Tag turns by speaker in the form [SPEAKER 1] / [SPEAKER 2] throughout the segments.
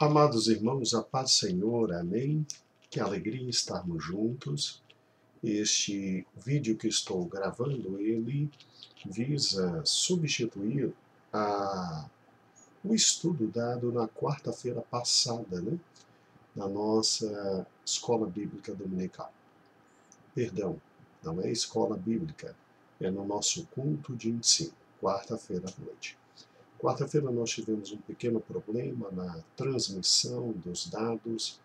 [SPEAKER 1] Amados irmãos, a paz do Senhor, amém. Que alegria estarmos juntos. Este vídeo que estou gravando, ele visa substituir o estudo dado na quarta-feira passada, na nossa escola bíblica dominical. Perdão, não é escola bíblica, é no nosso culto de ensino, quarta-feira à noite. Quarta-feira nós tivemos um pequeno problema na transmissão dos dados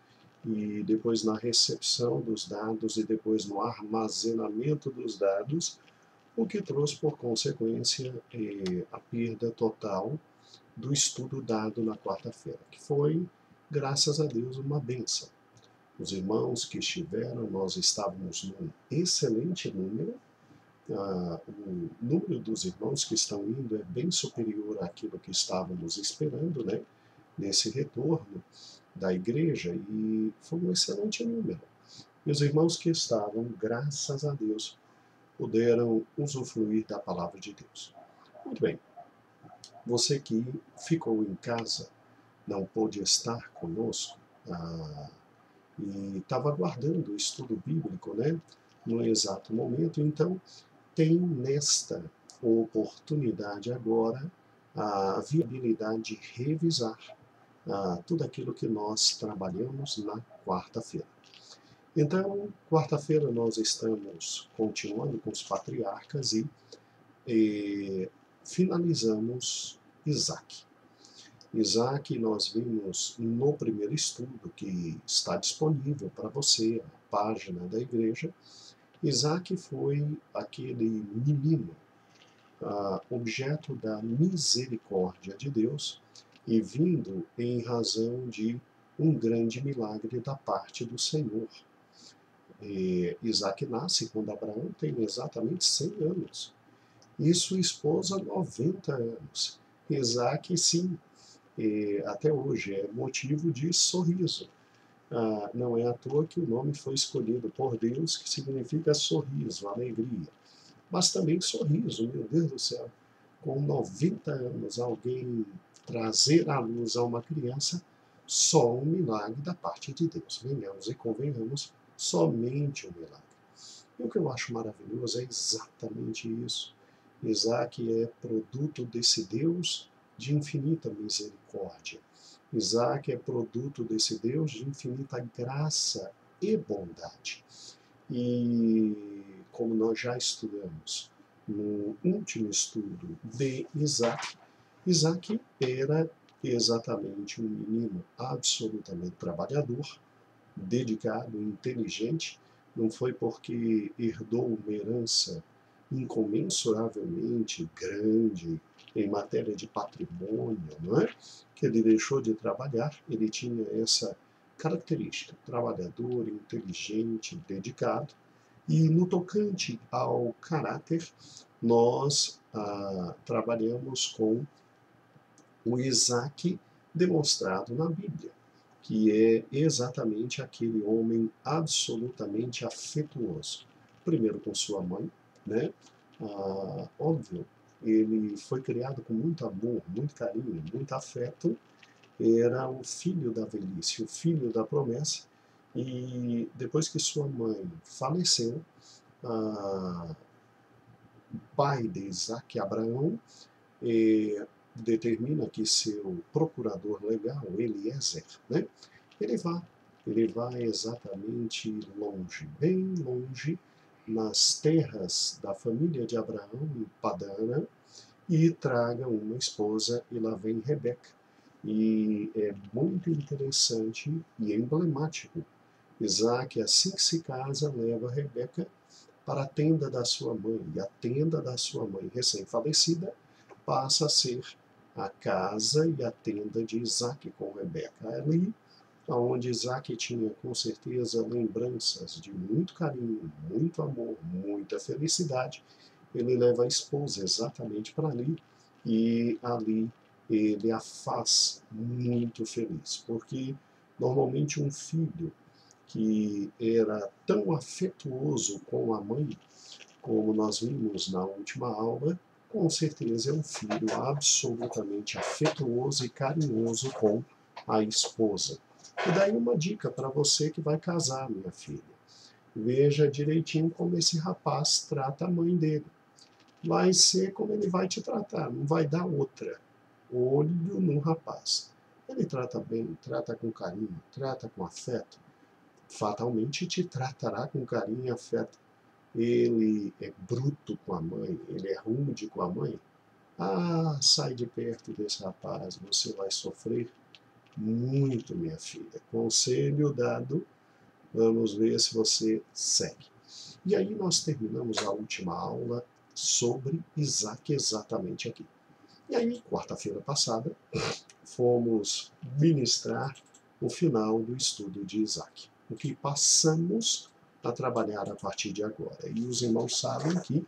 [SPEAKER 1] e depois na recepção dos dados e depois no armazenamento dos dados, o que trouxe por consequência a perda total do estudo dado na quarta-feira, que foi, graças a Deus, uma bênção. Os irmãos que estiveram, nós estávamos num excelente número. O número dos irmãos que estão indo é bem superior àquilo que estávamos esperando, nesse retorno da igreja, e foi um excelente número. E os irmãos que estavam, graças a Deus, puderam usufruir da palavra de Deus. Muito bem. Você que ficou em casa, não pôde estar conosco, e estava aguardando o estudo bíblico, no exato momento, então tem nesta oportunidade agora a viabilidade de revisar tudo aquilo que nós trabalhamos na quarta-feira. Então, quarta-feira nós estamos continuando com os patriarcas e finalizamos Isaac. Isaac nós vimos no primeiro estudo, que está disponível para você, na página da igreja. Isaac foi aquele menino, objeto da misericórdia de Deus e vindo em razão de um grande milagre da parte do Senhor. Isaac nasce quando Abraão tem exatamente 100 anos e sua esposa 90 anos. Isaac, sim, até hoje é motivo de sorriso. Não é à toa que o nome foi escolhido por Deus, que significa sorriso, alegria. Mas também sorriso, meu Deus do céu. Com 90 anos, alguém trazer à luz a uma criança, só um milagre da parte de Deus. Venhamos e convenhamos, somente um milagre. E o que eu acho maravilhoso é exatamente isso. Isaac é produto desse Deus de infinita misericórdia. Isaac é produto desse Deus de infinita graça e bondade. E como nós já estudamos no último estudo de Isaac, Isaac era exatamente um menino absolutamente trabalhador, dedicado, inteligente. Não foi porque herdou uma herança incomensuravelmente grande em matéria de patrimônio, que ele deixou de trabalhar. Ele tinha essa característica: trabalhador, inteligente, dedicado. E no tocante ao caráter, nós trabalhamos com o Isaac demonstrado na Bíblia, que é exatamente aquele homem absolutamente afetuoso. Primeiro com sua mãe, óbvio, ele foi criado com muito amor, muito carinho, muito afeto. Era o filho da velhice, o filho da promessa. E depois que sua mãe faleceu, o pai de Isaac, Abraão, determina que seu procurador legal, Eliezer, ele vai exatamente longe, bem longe, nas terras da família de Abraão, em Padã, e traga uma esposa, e lá vem Rebeca. E é muito interessante e emblemático. Isaac, assim que se casa, leva Rebeca para a tenda da sua mãe, e a tenda da sua mãe recém-falecida passa a ser a casa e a tenda de Isaac com Rebeca. Ali, onde Isaac tinha com certeza lembranças de muito carinho, muito amor, muita felicidade, ele leva a esposa exatamente para ali, e ali ele a faz muito feliz, porque normalmente um filho que era tão afetuoso com a mãe, como nós vimos na última aula, com certeza é um filho absolutamente afetuoso e carinhoso com a esposa. E daí uma dica para você que vai casar, minha filha. Veja direitinho como esse rapaz trata a mãe dele. Vai ser como ele vai te tratar, não vai dar outra. Olho no rapaz. Ele trata bem, trata com carinho, trata com afeto. Fatalmente te tratará com carinho e afeto. Ele é bruto com a mãe, ele é rude com a mãe. Ah, sai de perto desse rapaz, você vai sofrer muito, minha filha. Conselho dado, vamos ver se você segue. E aí nós terminamos a última aula sobre Isaac exatamente aqui. E aí, quarta-feira passada, fomos ministrar o final do estudo de Isaac, o que passamos a trabalhar a partir de agora. E os irmãos sabem que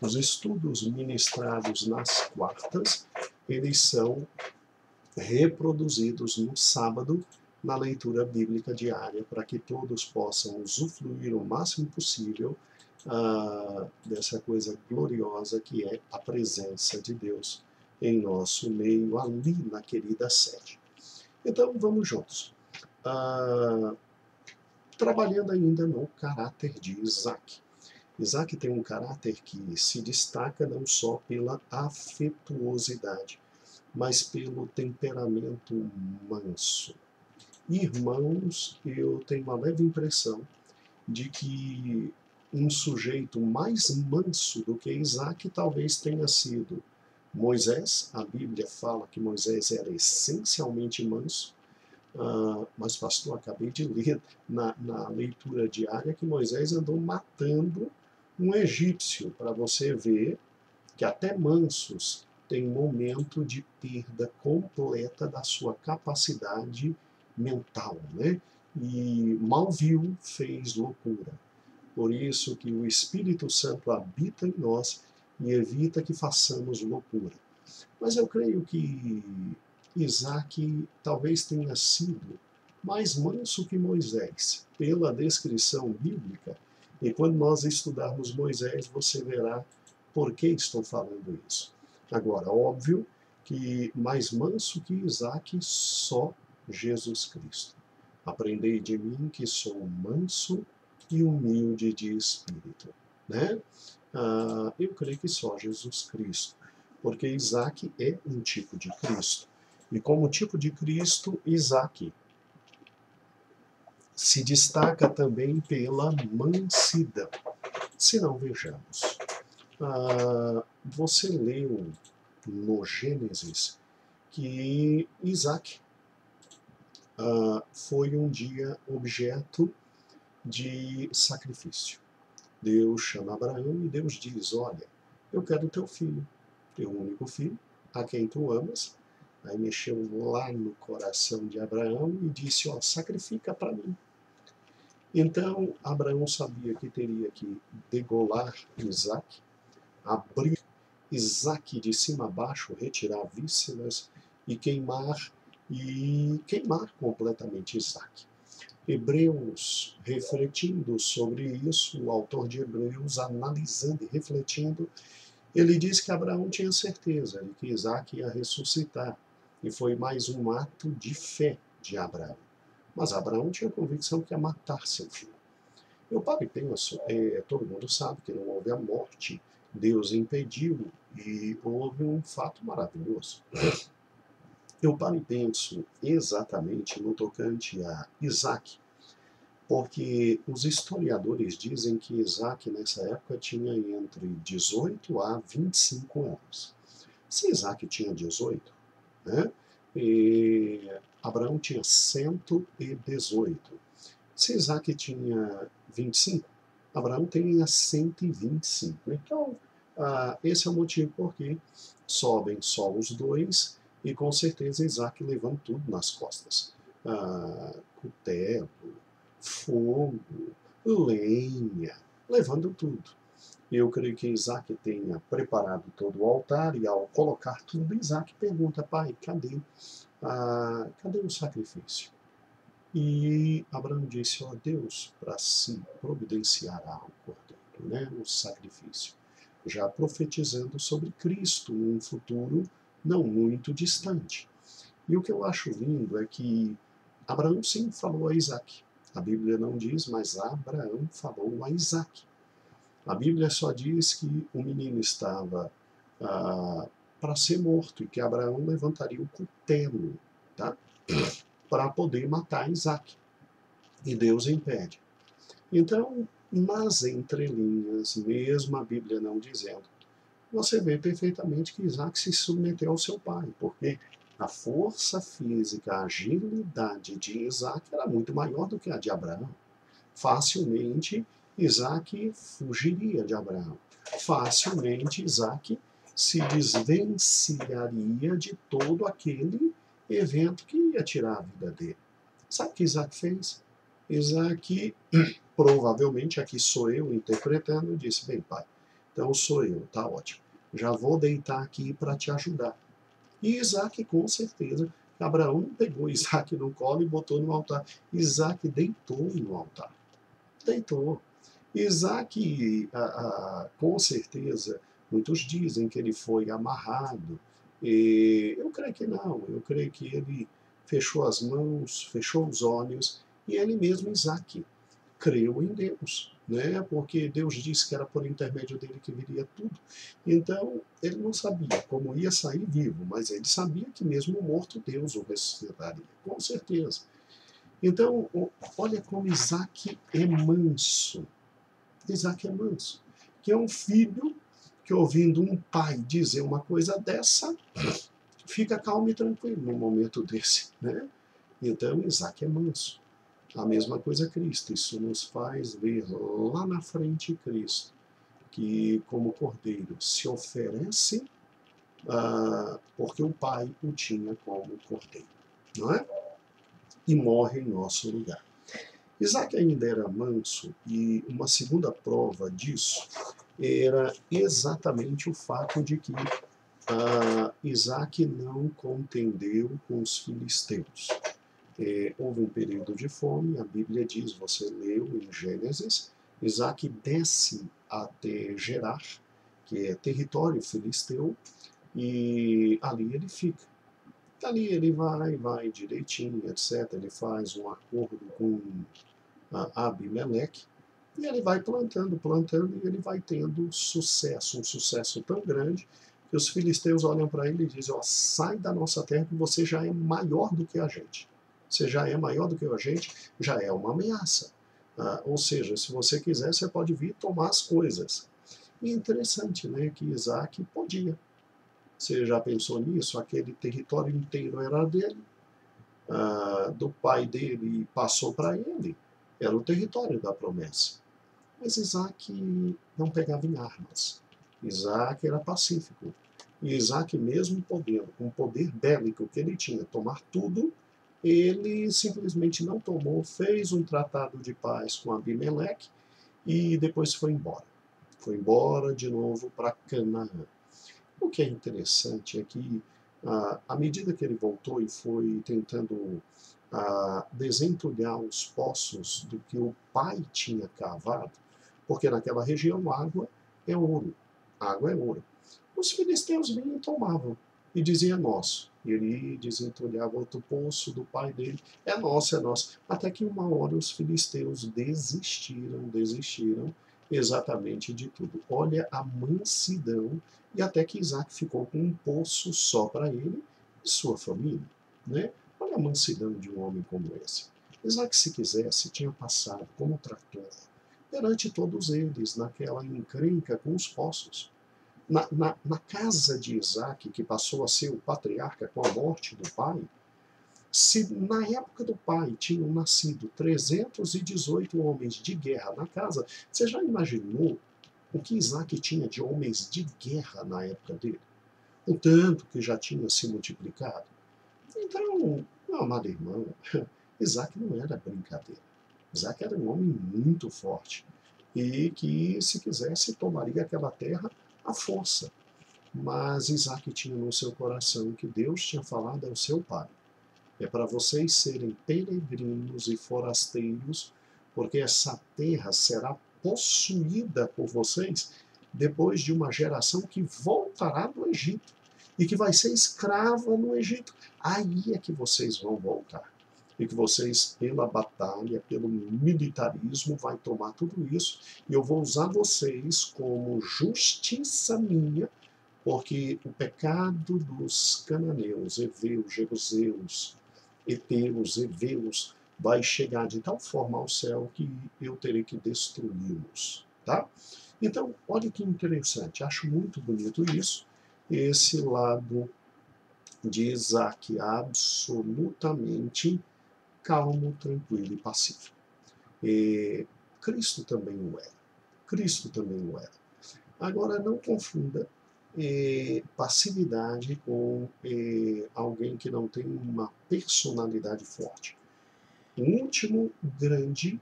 [SPEAKER 1] os estudos ministrados nas quartas, eles são reproduzidos no sábado na leitura bíblica diária, para que todos possam usufruir o máximo possível dessa coisa gloriosa que é a presença de Deus em nosso meio, ali na querida sede. Então, vamos juntos. Trabalhando ainda no caráter de Isaac. Isaac tem um caráter que se destaca não só pela afetuosidade, mas pelo temperamento manso. Irmãos, eu tenho uma leve impressão de que um sujeito mais manso do que Isaac talvez tenha sido Moisés. A Bíblia fala que Moisés era essencialmente manso, mas pastor, acabei de ler na leitura diária que Moisés andou matando um egípcio, para você ver que até mansos têm momento de perda completa da sua capacidade mental, né? E mal viu, fez loucura. Por isso que o Espírito Santo habita em nós e evita que façamos loucura. Mas eu creio que Isaac talvez tenha sido mais manso que Moisés, pela descrição bíblica. E quando nós estudarmos Moisés, você verá por que estou falando isso. Agora, óbvio que mais manso que Isaac, só Jesus Cristo. Aprendei de mim que sou manso e humilde de espírito. Né? Eu creio que só Jesus Cristo, porque Isaac é um tipo de Cristo. E como tipo de Cristo, Isaac se destaca também pela mansidão. Se não, vejamos. Você leu no Gênesis que Isaac foi um dia objeto de sacrifício. Deus chama Abraão e Deus diz, olha, eu quero teu filho, teu único filho, a quem tu amas. Aí mexeu lá no coração de Abraão e disse, ó, sacrifica para mim. Então, Abraão sabia que teria que degolar Isaac, abrir Isaac de cima a baixo, retirar vísceras e queimar completamente Isaac. Hebreus, refletindo sobre isso, o autor de Hebreus, analisando e refletindo, ele diz que Abraão tinha certeza de que Isaac ia ressuscitar, e foi mais um ato de fé de Abraão. Mas Abraão tinha a convicção que ia matar seu filho. Eu paro e penso, todo mundo sabe que não houve a morte, Deus impediu, e houve um fato maravilhoso. Eu paro e penso exatamente no tocante a Isaac, porque os historiadores dizem que Isaac nessa época tinha entre 18 a 25 anos. Se Isaac tinha 18, né, Abraão tinha 118. Se Isaac tinha 25, Abraão tinha 125. Então, esse é o motivo por que sobem só os dois, e com certeza Isaac levando tudo nas costas. Cutelo, fogo, lenha, levando tudo. Eu creio que Isaac tenha preparado todo o altar, e ao colocar tudo, Isaac pergunta, pai, cadê o sacrifício? E Abraão disse, ó Deus, para si providenciará o cordeiro, né, o sacrifício, já profetizando sobre Cristo num futuro não muito distante. E o que eu acho lindo é que Abraão sim falou a Isaac. A Bíblia não diz, mas Abraão falou a Isaac. A Bíblia só diz que o menino estava para ser morto e que Abraão levantaria o cutelo, tá? Para poder matar Isaac. E Deus impede. Então, nas entrelinhas, mesmo a Bíblia não dizendo, você vê perfeitamente que Isaac se submeteu ao seu pai, porque a força física, a agilidade de Isaac era muito maior do que a de Abraão. Facilmente, Isaac fugiria de Abraão. Facilmente, Isaac se desvencilharia de todo aquele evento que ia tirar a vida dele. Sabe o que Isaac fez? Isaac, provavelmente, aqui sou eu interpretando, disse, bem pai, então sou eu, tá ótimo. Já vou deitar aqui para te ajudar. E Isaac, com certeza, Abraão não pegou Isaac no colo e botou no altar. Isaac deitou no altar. Deitou. Isaac, com certeza, muitos dizem que ele foi amarrado. E eu creio que não. Eu creio que ele fechou as mãos, fechou os olhos, e ele mesmo, Isaac, creu em Deus, né? Porque Deus disse que era por intermédio dele que viria tudo. Então, ele não sabia como ia sair vivo, mas ele sabia que mesmo morto, Deus o ressuscitaria, com certeza. Então, olha como Isaac é manso. Isaac é manso. Que é um filho que, ouvindo um pai dizer uma coisa dessa, fica calmo e tranquilo num momento desse, né? Então, Isaac é manso. A mesma coisa Cristo. Isso nos faz ver lá na frente Cristo, que como cordeiro se oferece porque o Pai o tinha como cordeiro, não é? E morre em nosso lugar. Isaac ainda era manso, e uma segunda prova disso era exatamente o fato de que Isaac não contendeu com os filisteus. Houve um período de fome, a Bíblia diz, você leu em Gênesis, Isaac desce até Gerar, que é território filisteu, e ali ele fica. Ali ele vai direitinho, etc. Ele faz um acordo com Abimeleque, e ele vai plantando, e ele vai tendo sucesso, um sucesso tão grande, que os filisteus olham para ele e dizem, sai da nossa terra que você já é maior do que a gente. Você já é maior do que a gente, já é uma ameaça. Ou seja, se você quiser, você pode vir tomar as coisas. E é interessante, né, que Isaac podia. Você já pensou nisso? Aquele território inteiro era dele, do pai dele passou para ele. Era o território da promessa. Mas Isaac não pegava em armas. Isaac era pacífico. E Isaac, mesmo podendo, com o poder bélico que ele tinha, tomar tudo, ele simplesmente não tomou, fez um tratado de paz com Abimeleque e depois foi embora. Foi embora de novo para Canaã. O que é interessante é que, à medida que ele voltou e foi tentando desentulhar os poços do que o pai tinha cavado, porque naquela região água é ouro. Água é ouro. Os filisteus vinham e tomavam, e diziam, é nosso. E ele desentulhava outro poço do pai dele, é nosso, é nosso. Até que uma hora os filisteus desistiram exatamente de tudo. Olha a mansidão, e até que Isaac ficou com um poço só para ele e sua família, né? Olha a mansidão de um homem como esse. Isaac, se quisesse, tinha passado como trator perante todos eles, naquela encrenca com os poços. Na casa de Isaac, que passou a ser o patriarca com a morte do pai, se na época do pai tinham nascido 318 homens de guerra na casa, você já imaginou o que Isaac tinha de homens de guerra na época dele? O tanto que já tinha se multiplicado. Então, meu amado irmão, Isaac não era brincadeira. Isaac era um homem muito forte e que, se quisesse, tomaria aquela terra à força. Mas Isaac tinha no seu coração que Deus tinha falado ao seu pai. É para vocês serem peregrinos e forasteiros, porque essa terra será possuída por vocês depois de uma geração que voltará do Egito. e que vai ser escrava no Egito. Aí é que vocês vão voltar. E que vocês, pela batalha, pelo militarismo, vai tomar tudo isso, e eu vou usar vocês como justiça minha, porque o pecado dos cananeus, heveus, jebuseus, heteus, heveus, vai chegar de tal forma ao céu que eu terei que destruí-los, tá? Então, olha que interessante, acho muito bonito isso, esse lado de Isaac absolutamente calmo, tranquilo e pacífico. E Cristo também o era. Cristo também o era. Agora, não confunda passividade com alguém que não tem uma personalidade forte. O último grande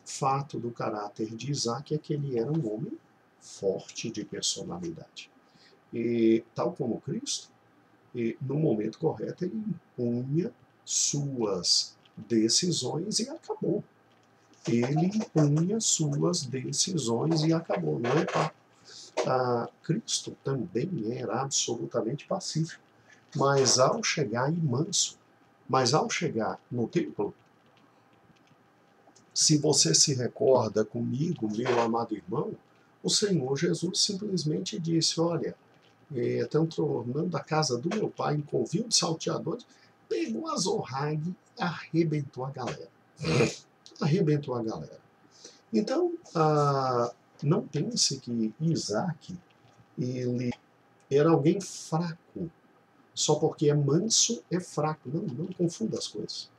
[SPEAKER 1] fato do caráter de Isaac é que ele era um homem forte de personalidade. E, tal como Cristo, no momento correto, ele impunha suas decisões e acabou. Ele impunha suas decisões e acabou. Não é Cristo também era absolutamente pacífico, mas ao chegar, e manso, mas ao chegar no templo, se você se recorda comigo, meu amado irmão, o Senhor Jesus simplesmente disse, olha, estão tornando a casa do meu pai um covil de salteadores, pegou a zorrague e arrebentou a galera. Arrebentou a galera. Então, não pense que Isaac ele era alguém fraco. Só porque é manso é fraco. Não, não confunda as coisas.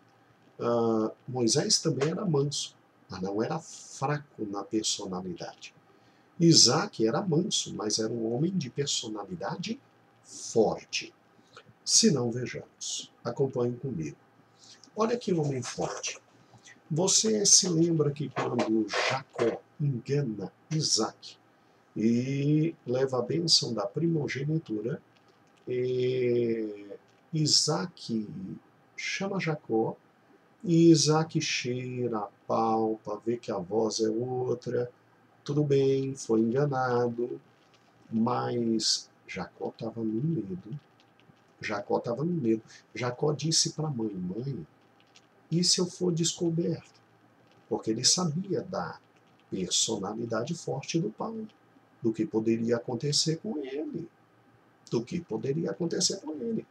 [SPEAKER 1] Moisés também era manso, mas não era fraco na personalidade. Isaac era manso, mas era um homem de personalidade forte. Se não, vejamos. Acompanhe comigo. Olha que homem forte. Você se lembra que quando Jacó engana Isaac e leva a bênção da primogenitura, Isaac chama Jacó e Isaac cheira, apalpa, vê que a voz é outra, tudo bem, foi enganado, mas Jacó estava no medo. Jacó estava no medo. Jacó disse para a mãe, mãe, e se eu for descoberto? Porque ele sabia da personalidade forte do pai, do que poderia acontecer com ele. Do que poderia acontecer com ele.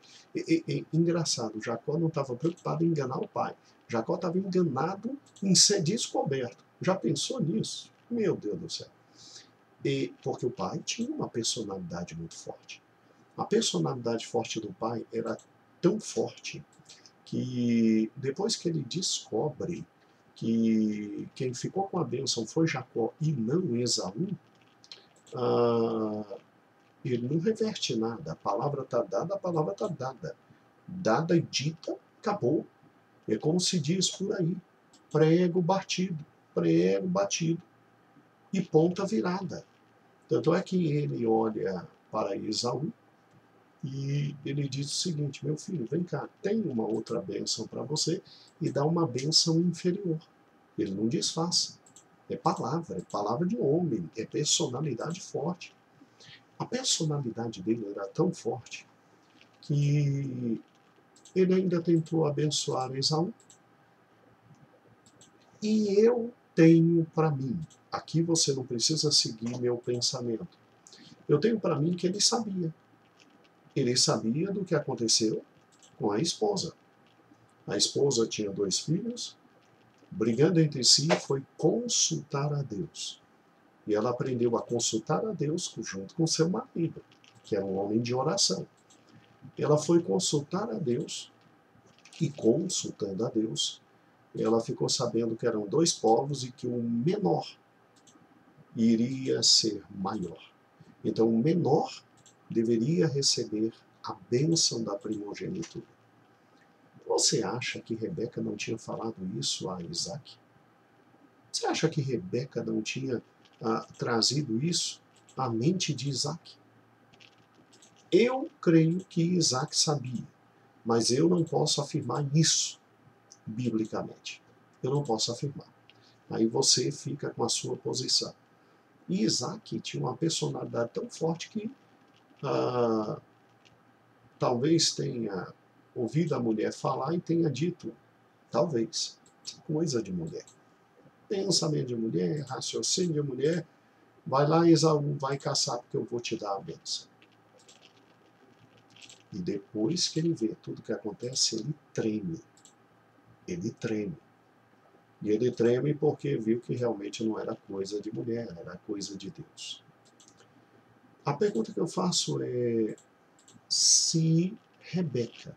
[SPEAKER 1] Engraçado, Jacó não estava preocupado em enganar o pai. Jacó estava enganado em ser descoberto. Já pensou nisso? Meu Deus do céu. Porque o pai tinha uma personalidade muito forte. A personalidade forte do pai era tão forte que depois que ele descobre que quem ficou com a bênção foi Jacó e não Esaú, ele não reverte nada. A palavra está dada, a palavra está dada. Dada e dita, acabou. É como se diz por aí, prego batido e ponta virada. Tanto é que ele olha para Esaú e ele diz o seguinte, meu filho, vem cá, tem uma outra bênção para você, e dá uma bênção inferior. Ele não disfarça. É palavra de homem, é personalidade forte. A personalidade dele era tão forte que ele ainda tentou abençoar Esaú. E eu tenho para mim, aqui você não precisa seguir meu pensamento, eu tenho para mim que ele sabia. Ele sabia do que aconteceu com a esposa. A esposa tinha 2 filhos, brigando entre si, foi consultar a Deus. E ela aprendeu a consultar a Deus junto com seu marido, que era um homem de oração. Ela foi consultar a Deus, e consultando a Deus, ela ficou sabendo que eram 2 povos e que o menor iria ser maior. Então, o menor deveria receber a bênção da primogenitura. Você acha que Rebeca não tinha falado isso a Isaac? Você acha que Rebeca não tinha trazido isso à mente de Isaac? Eu creio que Isaac sabia, mas eu não posso afirmar isso biblicamente. Eu não posso afirmar. Aí você fica com a sua posição. E Isaac tinha uma personalidade tão forte que talvez tenha ouvido a mulher falar e tenha dito, talvez, coisa de mulher. Pensamento de mulher, raciocínio de mulher, vai lá, Esaú, vai caçar porque eu vou te dar a bênção. E depois que ele vê tudo que acontece, ele treme. Ele treme. E ele treme porque viu que realmente não era coisa de mulher, era coisa de Deus. A pergunta que eu faço é se Rebeca,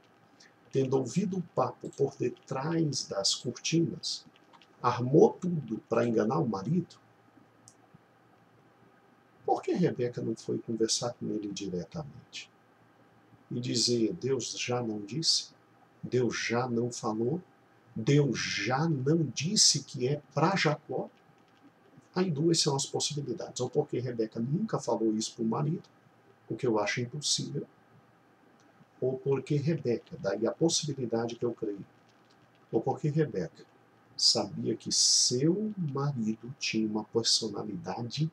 [SPEAKER 1] tendo ouvido o papo por detrás das cortinas, armou tudo para enganar o marido, por que Rebeca não foi conversar com ele diretamente? E dizer, Deus já não disse? Deus já não falou? Deus já não disse que é para Jacó? Aí duas são as possibilidades. Ou porque Rebeca nunca falou isso para o marido, o que eu acho impossível, ou porque Rebeca, daí a possibilidade que eu creio, ou porque Rebeca sabia que seu marido tinha uma personalidade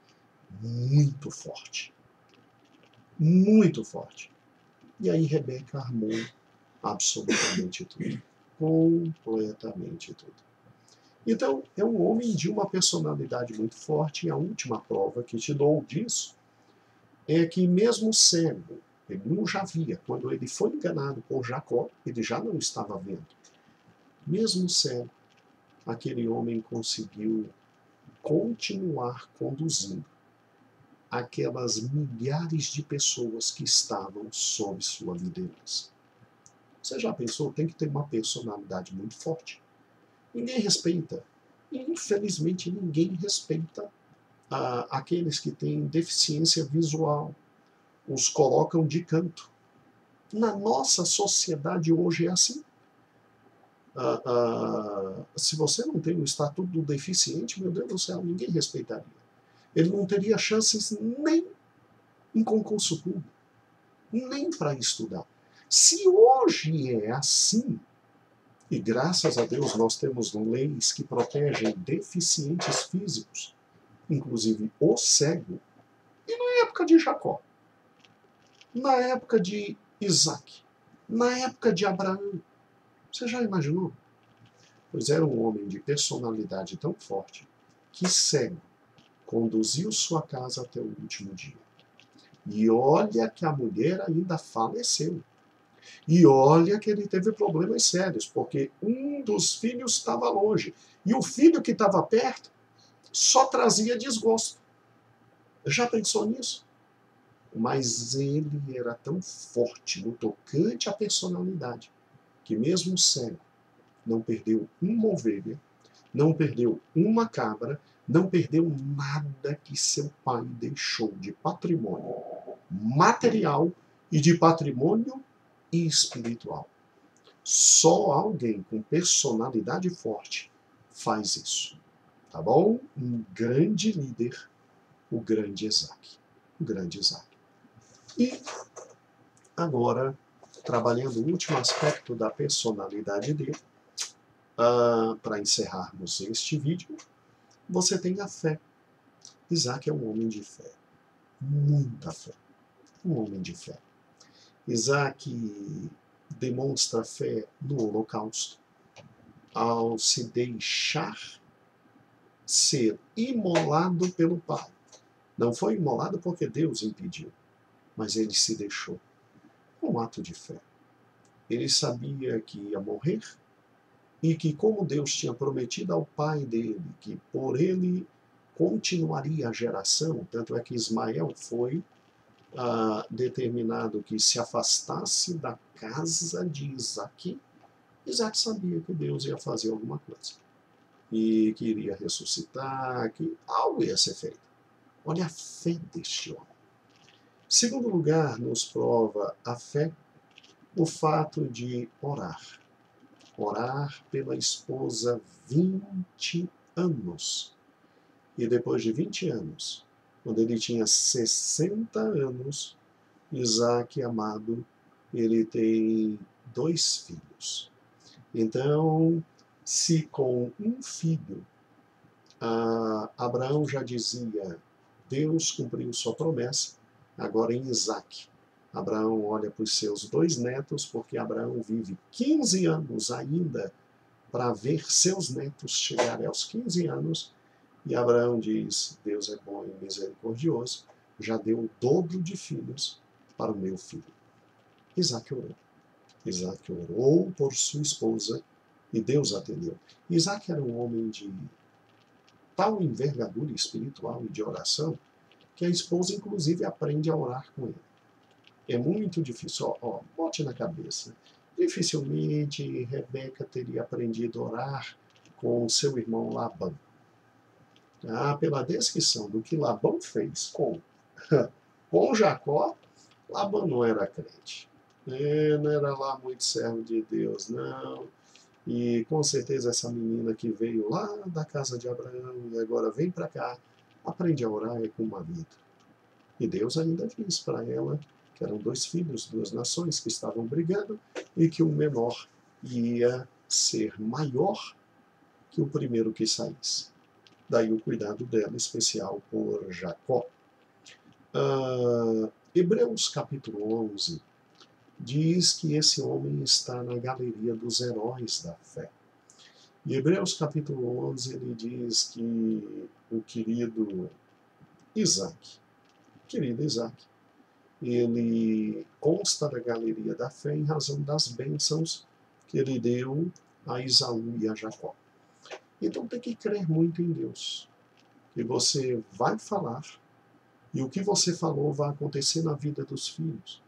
[SPEAKER 1] muito forte. Muito forte. E aí Rebeca armou absolutamente tudo. Completamente tudo. Então, é um homem de uma personalidade muito forte, e a última prova que te dou disso é que mesmo cego, ele não já via, quando ele foi enganado por Jacó, ele já não estava vendo. Mesmo cego, aquele homem conseguiu continuar conduzindo aquelas milhares de pessoas que estavam sob sua liderança. Você já pensou? Tem que ter uma personalidade muito forte. Ninguém respeita. Infelizmente, ninguém respeita aqueles que têm deficiência visual. Os colocam de canto. Na nossa sociedade hoje é assim. Se você não tem o estatuto do deficiente, meu Deus do céu, ninguém respeitaria. Ele não teria chances nem em concurso público, nem para estudar. Se hoje é assim, e graças a Deus nós temos leis que protegem deficientes físicos, inclusive o cego, e na época de Jacó, na época de Isaac, na época de Abraão, você já imaginou? Pois era um homem de personalidade tão forte que cego conduziu sua casa até o último dia. E olha que a mulher ainda faleceu. E olha que ele teve problemas sérios, porque um dos filhos estava longe. E o filho que estava perto só trazia desgosto. Já pensou nisso? Mas ele era tão forte no tocante à personalidade, que mesmo cego, não perdeu uma ovelha, não perdeu uma cabra, não perdeu nada que seu pai deixou de patrimônio material e de patrimônio espiritual. Só alguém com personalidade forte faz isso. Tá bom? Um grande líder, o grande Isaac. O grande Isaac. E agora, trabalhando o último aspecto da personalidade dele, para encerrarmos este vídeo, você tem a fé. Isaac é um homem de fé. Muita fé. Um homem de fé. Isaac demonstra fé no holocausto, ao se deixar ser imolado pelo pai. Não foi imolado porque Deus impediu, mas ele se deixou. Um ato de fé. Ele sabia que ia morrer e que, como Deus tinha prometido ao pai dele, que por ele continuaria a geração, tanto é que Ismael foi determinado que se afastasse da casa de Isaac. Isaac sabia que Deus ia fazer alguma coisa e que iria ressuscitar, que algo ia ser feito. Olha a fé deste homem. Segundo lugar, nos prova a fé o fato de orar. Orar pela esposa 20 anos. E depois de 20 anos, quando ele tinha 60 anos, Isaac, amado, ele tem 2 filhos. Então, se com um filho, Abraão já dizia, Deus cumpriu sua promessa, agora em Isaac, Abraão olha para os seus 2 netos, porque Abraão vive 15 anos ainda para ver seus netos chegarem aos 15 anos. E Abraão diz: Deus é bom e misericordioso, já deu o dobro de filhos para o meu filho. Isaac orou. Isaac orou por sua esposa e Deus atendeu. Isaac era um homem de tal envergadura espiritual e de oração que a esposa, inclusive, aprende a orar com ele. É muito difícil. Bote na cabeça. Dificilmente Rebeca teria aprendido a orar com seu irmão Labão. Pela descrição do que Labão fez com Jacó, Labão não era crente. Não era lá muito servo de Deus, não. E com certeza essa menina que veio lá da casa de Abraão e agora vem para cá, aprende a orar com o marido. E Deus ainda diz para ela que eram 2 filhos, 2 nações que estavam brigando e que o menor ia ser maior que o primeiro que saísse. Daí o cuidado dela especial por Jacó. Hebreus capítulo 11 diz que esse homem está na galeria dos heróis da fé. Em Hebreus capítulo 11 ele diz que o querido Isaac, ele consta da galeria da fé em razão das bênçãos que ele deu a Esaú e a Jacó. Então tem que crer muito em Deus, que você vai falar e o que você falou vai acontecer na vida dos filhos.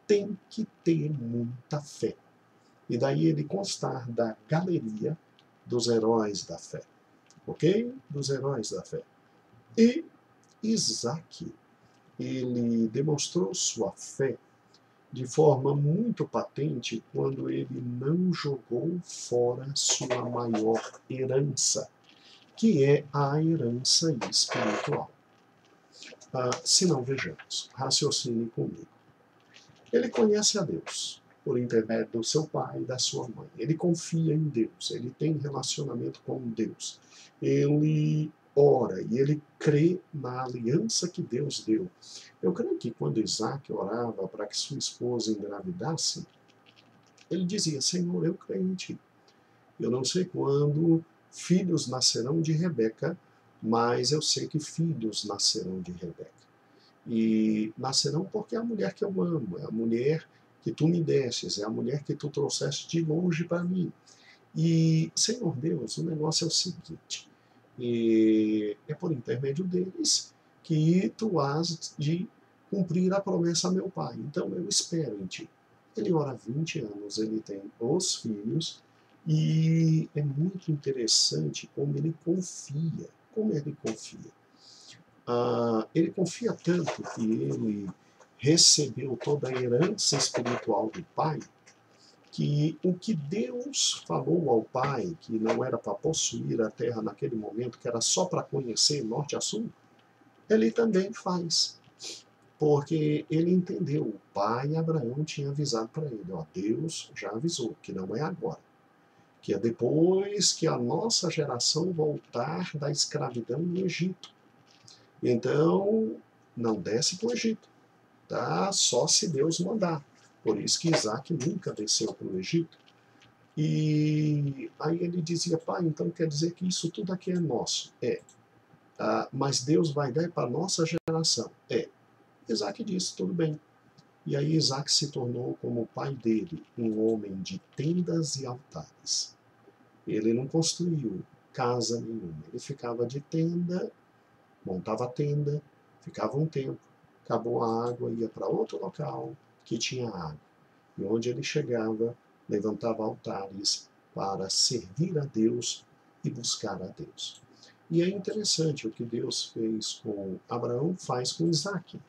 [SPEAKER 1] Tem que ter muita fé. E daí ele constar da galeria dos heróis da fé. Ok? Dos heróis da fé. E Isaac, ele demonstrou sua fé de forma muito patente quando ele não jogou fora sua maior herança, que é a herança espiritual. Se não, vejamos, raciocine comigo. Ele conhece a Deus por intermédio do seu pai e da sua mãe. Ele confia em Deus, ele tem relacionamento com Deus. Ele ora e ele crê na aliança que Deus deu. Eu creio que quando Isaac orava para que sua esposa engravidasse, ele dizia: Senhor, eu creio em ti. Eu não sei quando filhos nascerão de Rebeca, mas eu sei que filhos nascerão de Rebeca. E nascerão porque é a mulher que eu amo, é a mulher que tu me destes, é a mulher que tu trouxeste de longe para mim. E, Senhor Deus, o negócio é o seguinte, é por intermédio deles que tu has de cumprir a promessa a meu pai. Então eu espero em ti. Ele ora 20 anos, ele tem os filhos, e é muito interessante como ele confia. Como ele confia? Ele confia tanto que ele recebeu toda a herança espiritual do pai, que o que Deus falou ao pai, que não era para possuir a terra naquele momento, que era só para conhecer norte a sul, ele também faz. Porque ele entendeu, o pai Abraão tinha avisado para ele, Deus já avisou, que não é agora, que é depois que a nossa geração voltar da escravidão no Egito. Então, não desce para o Egito, tá? Só se Deus mandar. Por isso que Isaac nunca desceu para o Egito. E aí ele dizia: pai, então quer dizer que isso tudo aqui é nosso? Mas Deus vai dar para a nossa geração? Isaac disse: tudo bem. E aí Isaac se tornou, como o pai dele, um homem de tendas e altares. Ele não construiu casa nenhuma. Ele ficava de tenda, montava a tenda, ficava um tempo, acabou a água, ia para outro local que tinha água. E onde ele chegava, levantava altares para servir a Deus e buscar a Deus. E é interessante o que Deus fez com Abraão, faz com Isaac.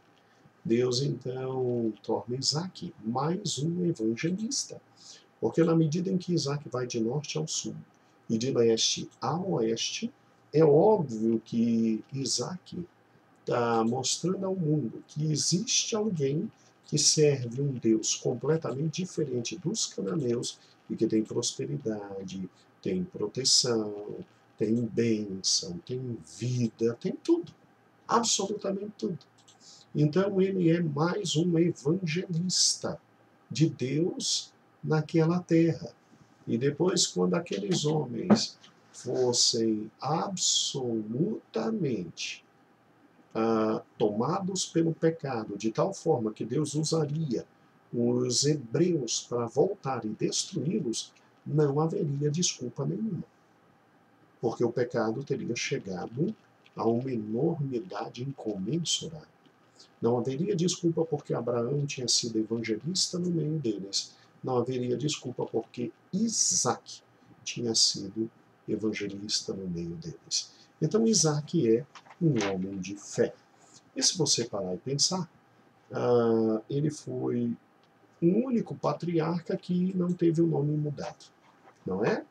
[SPEAKER 1] Deus então torna Isaac mais um evangelista. Porque na medida em que Isaac vai de norte ao sul e de leste a oeste, é óbvio que Isaac está mostrando ao mundo que existe alguém que serve um Deus completamente diferente dos cananeus e que tem prosperidade, tem proteção, tem bênção, tem vida, tem tudo, absolutamente tudo. Então ele é mais um evangelista de Deus naquela terra. E depois, quando aqueles homens fossem absolutamente tomados pelo pecado, de tal forma que Deus usaria os hebreus para voltar e destruí-los, não haveria desculpa nenhuma. Porque o pecado teria chegado a uma enormidade incomensurável. Não haveria desculpa porque Abraão tinha sido evangelista no meio deles. Não haveria desculpa porque Isaac tinha sido evangelista no meio deles. Então Isaac é um homem de fé. E se você parar e pensar, ele foi o único patriarca que não teve o nome mudado, não é?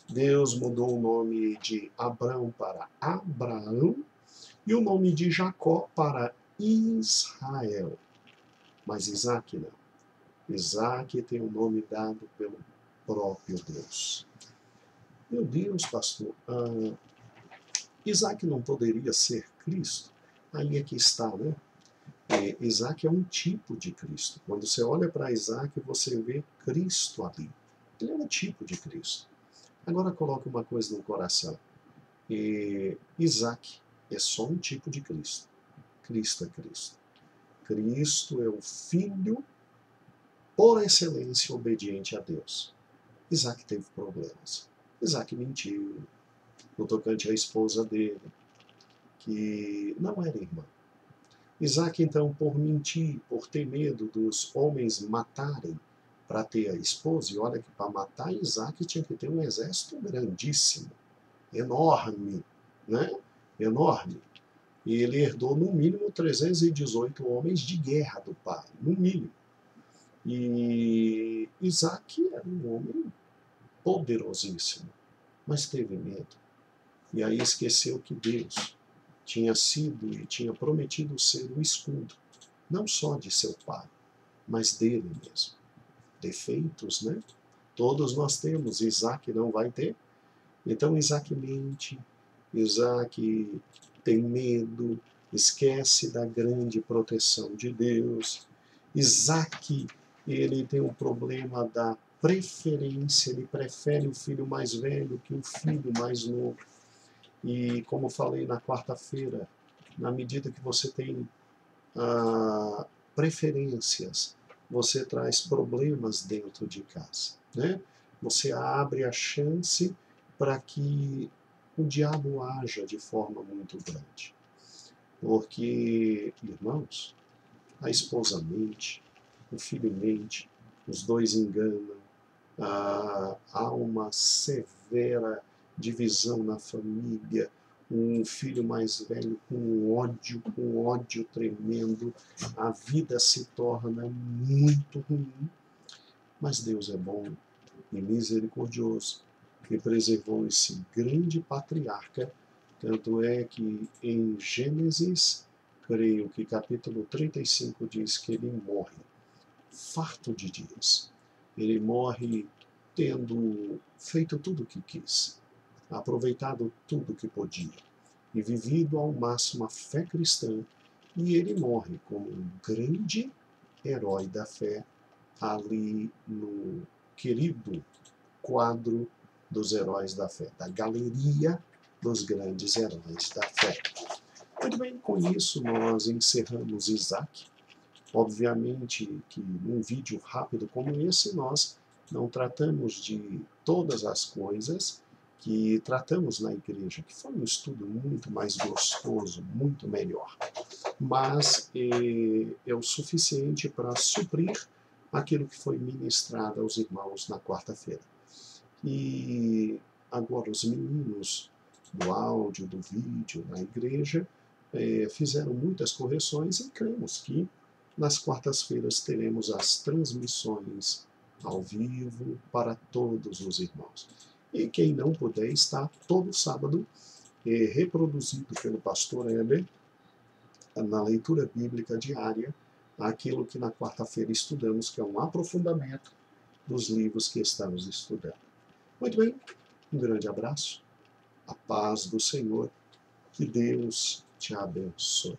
[SPEAKER 1] Deus mudou o nome de Abrão para Abraão e o nome de Jacó para Israel. Mas Isaac não. Isaac tem o nome dado pelo próprio Deus. Meu Deus, pastor, Isaac não poderia ser Cristo? Aí é que está, né? Isaac é um tipo de Cristo. Quando você olha para Isaac, você vê Cristo ali. Ele é um tipo de Cristo. Agora coloque uma coisa no coração. Isaac é só um tipo de Cristo. Cristo é Cristo. Cristo é o Filho, por excelência, obediente a Deus. Isaac teve problemas. Isaac mentiu no tocante à esposa dele, que não era irmã. Isaac, então, por mentir, por ter medo dos homens matarem para ter a esposa, e olha que para matar Isaac tinha que ter um exército grandíssimo, enorme, né? Enorme. E ele herdou, no mínimo, 318 homens de guerra do pai, no mínimo. E Isaac era um homem poderosíssimo, mas teve medo. E aí esqueceu que Deus tinha sido e tinha prometido ser o escudo, não só de seu pai, mas dele mesmo. Defeitos, né? Todos nós temos, Isaac não vai ter. Então Isaac mente, Isaac tem medo, esquece da grande proteção de Deus. Isaac, ele tem um problema da preferência, ele prefere o filho mais velho que o filho mais novo. E como falei na quarta-feira, na medida que você tem preferências, você traz problemas dentro de casa, né? Você abre a chance para que o diabo haja de forma muito grande. Porque, irmãos, a esposa mente, o filho mente, os dois enganam, há uma severa divisão na família, um filho mais velho com ódio tremendo, a vida se torna muito ruim, mas Deus é bom e misericordioso, que preservou esse grande patriarca, tanto é que em Gênesis, creio que capítulo 35 diz que ele morre farto de dias. Ele morre tendo feito tudo o que quis, aproveitado tudo o que podia e vivido ao máximo a fé cristã, e ele morre como um grande herói da fé ali no querido quadro dos heróis da fé, da galeria dos grandes heróis da fé. Muito bem, com isso nós encerramos Isaac. Obviamente que num vídeo rápido como esse, nós não tratamos de todas as coisas que tratamos na igreja, que foi um estudo muito mais gostoso, muito melhor. Mas é o suficiente para suprir aquilo que foi ministrado aos irmãos na quarta-feira. E agora os meninos do áudio, do vídeo, na igreja, fizeram muitas correções e cremos que nas quartas-feiras teremos as transmissões ao vivo para todos os irmãos. E quem não puder está todo sábado reproduzido pelo pastor Heber na leitura bíblica diária, aquilo que na quarta-feira estudamos, que é um aprofundamento dos livros que estamos estudando. Muito bem, um grande abraço, a paz do Senhor, que Deus te abençoe.